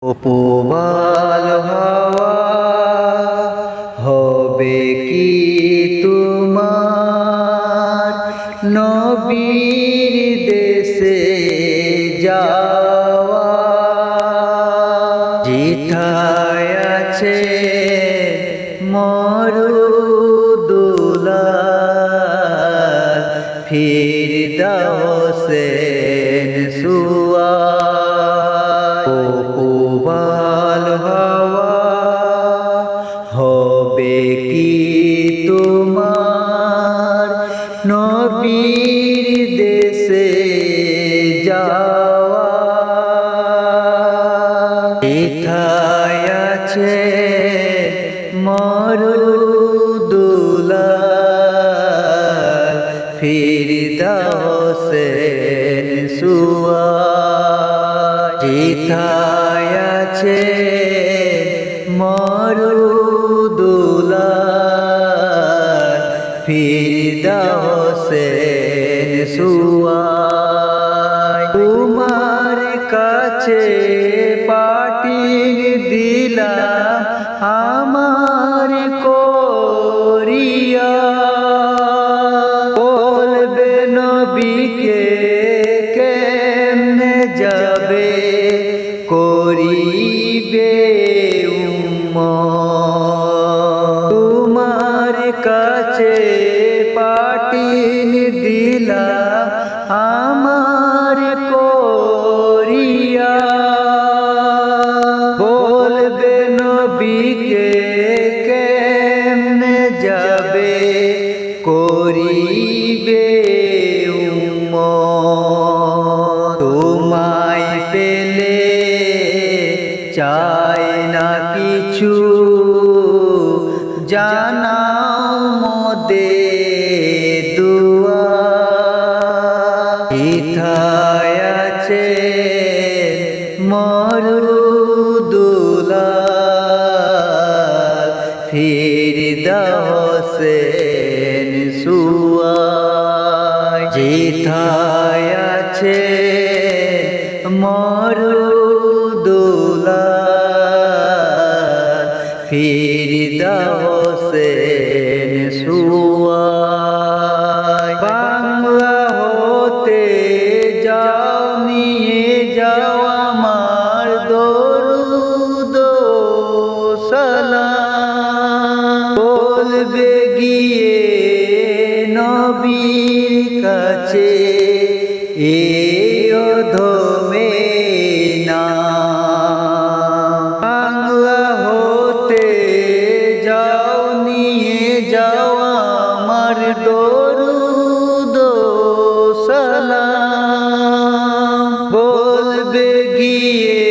উপবাল হাওয়া হবে কি তোমার নবীর দেশে যাওয়া, যেথায় আছে মরুদুলাল ফিরদাউসে সুয়া। উপবাল হাওয়া হবে কি তোমার নবীর দেশে যাওয়া, যেথায় আছে মরুদুলাল ফিরদাউসে সুয়া, যেথায় আছে মরুদুলাল ফিরদাউসে সুয়া। তোমার কাছে পাঠিয়ে দিলাম আমার করিয়া, বলবে নবীকে কেমনে যাবে করিবে উম্মত। তোমার কাছে পাঠিয়ে দিলাম আমার করিয়া, বলবে নবীকে কেমনে যাবে করিবে উম্মত। তোমায় পেলে চাই না কিছু, জানাও মোদের দুয়া, যেথায় আছে মরুদুলাল ফিরদাউসে সুয়া, যেথায় আছে মরুদুলাল ফিরদাউসে সুয়া। বাংলা হতে যাও নিয়ে যাও আমার দরুদ সালাম, বলবে গিয়ে নবীর কাছে এই অধমে না। বাংলা হতে যাও নিয়ে যাও আমার দরুদ সালাম, বলবে গিয়ে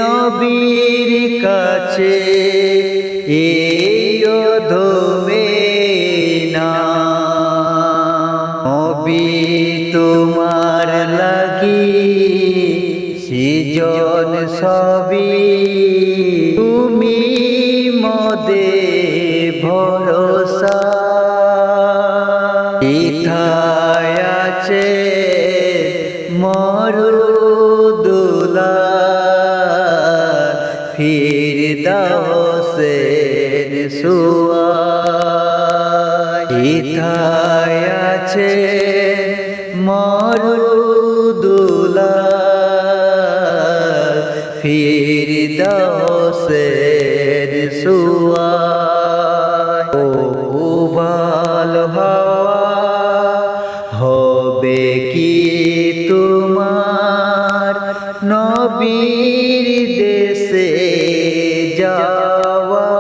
নবীর কাছে এই অধমে না। নবী তোমার লাগি সৃজন সবই, তুমি মদে ভরসা, যেথায় আছে মরুদুলাল ফিরদাউসে সুয়া, যেথায় আছে মরুদুলাল ফিরদাউসে সুয়া। উপবাল হাওয়া হবে কি তোমার নবীর দেশে যাওয়া,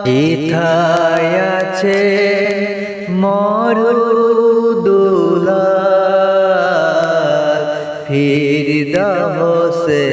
যেথায় আছে মরুদুলাল ফিরদাউসে